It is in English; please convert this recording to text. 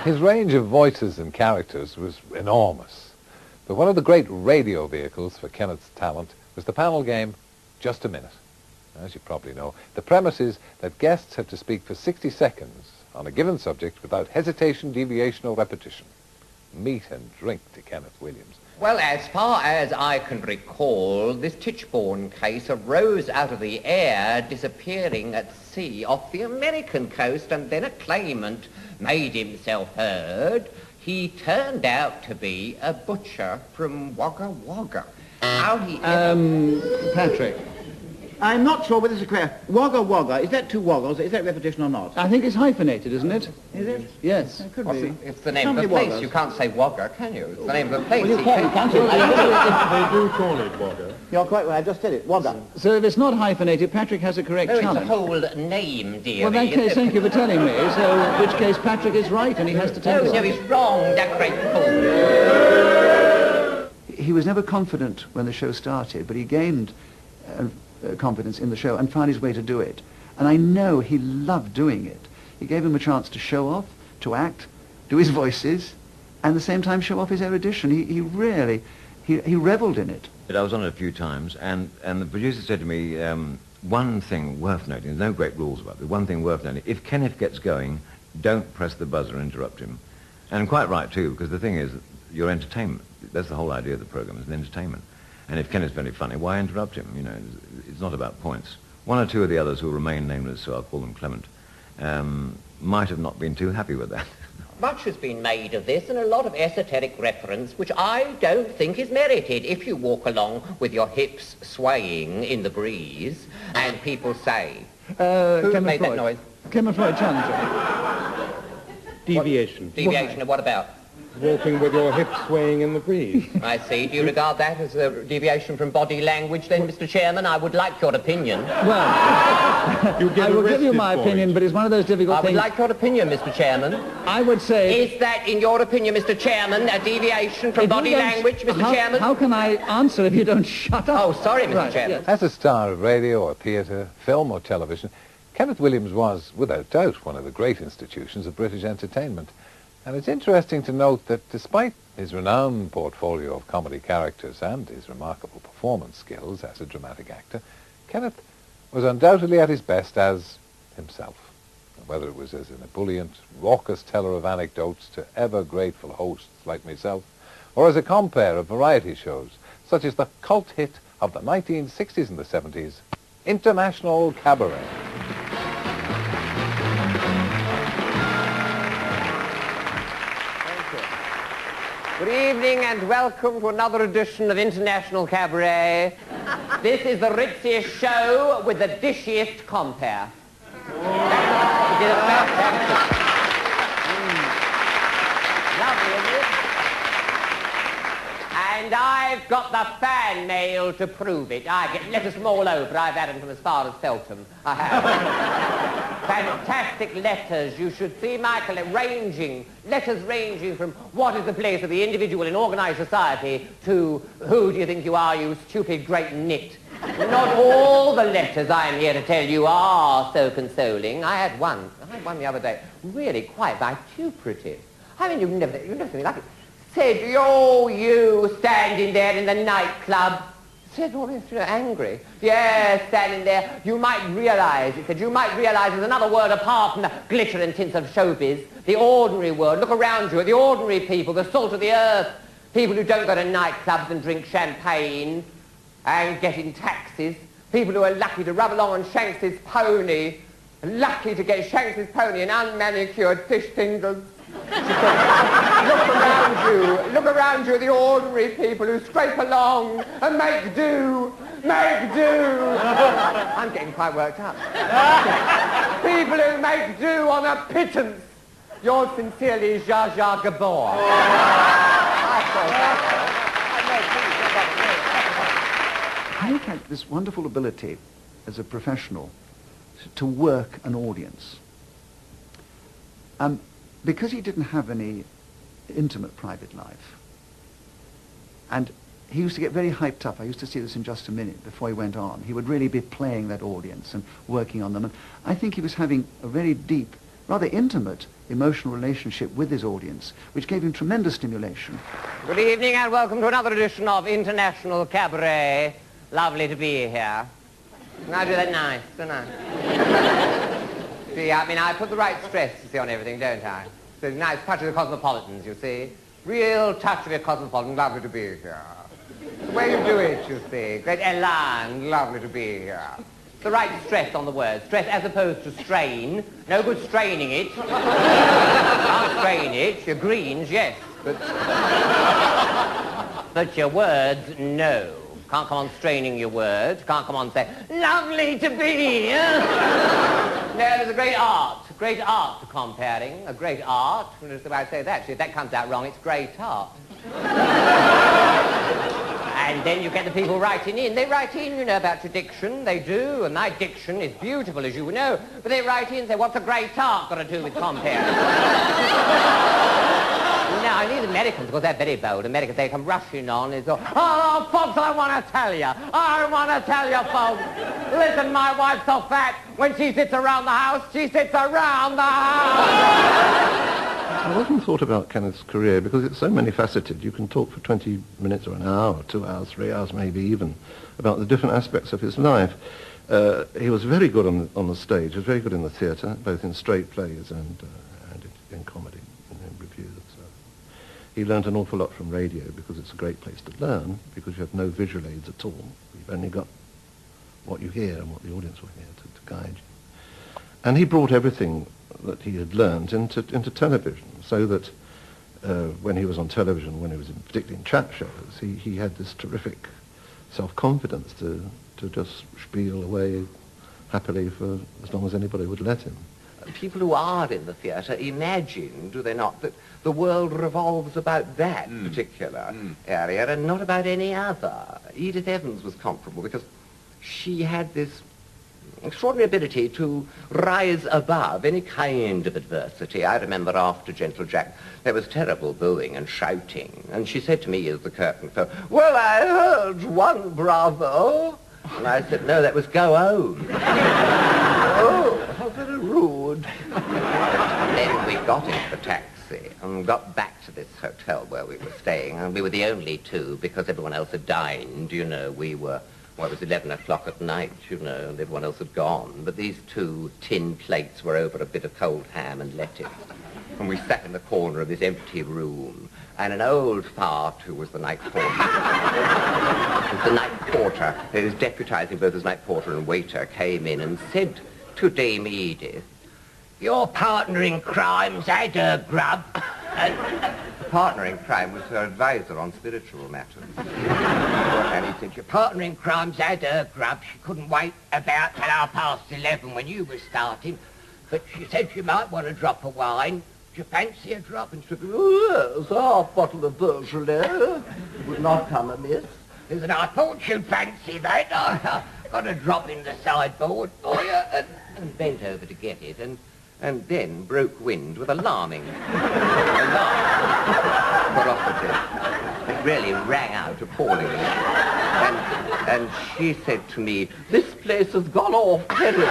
His range of voices and characters was enormous, but one of the great radio vehicles for Kenneth's talent was the panel game Just a Minute. As you probably know, the premise is that guests have to speak for 60 seconds on a given subject without hesitation, deviation or repetition. Meat and drink to Kenneth Williams. Well, as far as I can recall, this Tichborne case arose out of the air disappearing at sea off the American coast, and then a claimant made himself heard. He turned out to be a butcher from Wagga Wagga. How he Patrick. I'm not sure whether this is correct. Wagga Wagga, is that two woggles? Is that repetition or not? I think it's hyphenated, isn't it? Is it? Yes. It could What's be. it? It's the name Somebody of a place. Waggas. You can't say Wagga, can you? It's the name of a place. Well, you can, can't you? They do call it Wagga. You're quite right, I just said it. Wagga. So if it's not hyphenated, Patrick has a correct No, it's a challenge. whole name, dearie. Well, in that case, thank you for telling me. So, in which case, Patrick is right, and he has to take No, it. no, he's wrong, that great fool. He was never confident when the show started, but he gained confidence in the show and found his way to do it. And I know he loved doing it. He gave him a chance to show off, to act, do his voices, and at the same time show off his erudition. He really revelled in it. I was on it a few times, and the producer said to me, one thing worth noting, there's no great rules about it, one thing worth noting, if Kenneth gets going, don't press the buzzer and interrupt him. And quite right too, because the thing is, your entertainment, that's the whole idea of the program, is an entertainment. And if Kenneth's very funny, why interrupt him? You know, it's not about points. One or two of the others who will remain nameless, so I'll call them Clement, might have not been too happy with that. Much has been made of this, and a lot of esoteric reference, which I don't think is merited. If you walk along with your hips swaying in the breeze, and people say, who made that noise? Kenneth Floyd, challenger. Deviation. Deviation of what about? Walking with your hips swaying in the breeze. I see. Do you regard that as a deviation from body language then, Mr. Chairman? I would like your opinion. Well, I will give you my opinion, but it's one of those difficult I things. would like your opinion, Mr. Chairman. I would say... Is that, in your opinion, Mr. Chairman, a deviation from body language, Mr. Chairman? How can I answer if you don't shut up? Oh, sorry, Mr. Right, Chairman. yes. As a star of radio or theatre, film or television, Kenneth Williams was, without doubt, one of the great institutions of British entertainment. And it's interesting to note that despite his renowned portfolio of comedy characters and his remarkable performance skills as a dramatic actor, Kenneth was undoubtedly at his best as himself. Whether it was as an ebullient, raucous teller of anecdotes to ever-grateful hosts like myself, or as a compere of variety shows, such as the cult hit of the 1960s and the 70s, International Cabaret. Good evening and welcome to another edition of International Cabaret. This is the ritziest show with the dishiest compere. Lovely, isn't it? And I've got the fan mail to prove it. I get letters from all over. I've had them from as far as Feltham. I have. Fantastic letters. You should see, Michael, letters ranging from what is the place of the individual in organised society to who do you think you are, you stupid great nit. Not all the letters I am here to tell you are so consoling. I had one the other day, really quite vituperative. I mean, you've never seen anything like it. Said, oh, you standing there in the nightclub. Said, oh, yes, angry. Yes, standing there. You might realise, it said, you might realise there's another word apart from the glitter and tints of showbiz. The ordinary word. Look around you at the ordinary people, the salt of the earth. People who don't go to nightclubs and drink champagne and get in taxis. People who are lucky to rub along on Shanks's pony. Lucky to get Shanks's pony and unmanicured fish fingers. Look around you, the ordinary people who scrape along and make do. I'm getting quite worked up. People who make do on a pittance. Yours sincerely, Zsa Zsa Gabor. He had this wonderful ability as a professional to work an audience. Because he didn't have any intimate private life, and he used to get very hyped up. I used to see this in Just a Minute before he went on. He would really be playing that audience and working on them. And I think he was having a very deep rather intimate emotional relationship with his audience, which gave him tremendous stimulation. Good evening and welcome to another edition of International Cabaret. Lovely to be here. I do that nice, don't I? See, I mean, I put the right stress, you see, on everything, don't I? So nice touch of the cosmopolitans, you see. Real touch of your cosmopolitan. Lovely to be here. The way you do it, you see. Great elan. Lovely to be here. The right stress on the word. Stress as opposed to strain. No good straining it. Can't strain it. Your greens, yes. But your words, no. Can't come on straining your words. Can't come on saying, lovely to be here. No, there's a great art to comparing. A great art. Just the way I say that. See, if that comes out wrong, it's great art. And then you get the people writing in. They write in, you know, about your diction. They do, and my diction is beautiful, as you know. But they write in and say, what's a great art got to do with comparing? Now, I need Americans, because they're very bold. Americans, they come rushing on. It's all, oh, folks, I want to tell you, folks. Listen, my wife's so fat, when she sits around the house, she sits around the house. I often thought about Kenneth's career because it's so many-faceted. You can talk for 20 minutes or an hour, or 2 hours, 3 hours maybe even, about the different aspects of his life. He was very good on the stage. He was very good in the theatre, both in straight plays and in comedy, and in reviews. He learned an awful lot from radio because it's a great place to learn, because you have no visual aids at all. You've only got what you hear and what the audience will hear to guide you. And he brought everything that he had learned into television, so that when he was on television, when he was particularly in chat shows, he had this terrific self-confidence to just spiel away happily for as long as anybody would let him. People who are in the theatre imagine, do they not, that the world revolves about that particular area and not about any other. Edith Evans was comparable because she had this extraordinary ability to rise above any kind of adversity. I remember after Gentle Jack, there was terrible booing and shouting, and she said to me as the curtain fell, well, I heard one bravo. And I said, no, that was go home. Oh, how very rude. And then we got into the taxi and got back to this hotel where we were staying, and we were the only two because everyone else had dined. You know, we were, well, it was 11 o'clock at night, you know, and everyone else had gone. But these 2 tin plates were over a bit of cold ham and lettuce. And we sat in the corner of this empty room, and an old fart who was the night porter, who was deputising both as night porter and waiter, came in and said to Dame Edith, your partner in crime's had her grub. And the partner in crime was her advisor on spiritual matters. And he said, your partner in crime's had her grub. She couldn't wait about till 11:30 when you were starting. But she said she might want a drop of wine. Do you fancy a drop? And she said, oh, yes, half bottle of Beaujolais would not come amiss. He said, I thought you'd fancy that. I got a drop in the sideboard for you. And bent over to get it, and then broke wind with alarming ferocity. It really rang out appallingly. And she said to me, this place has gone off terribly.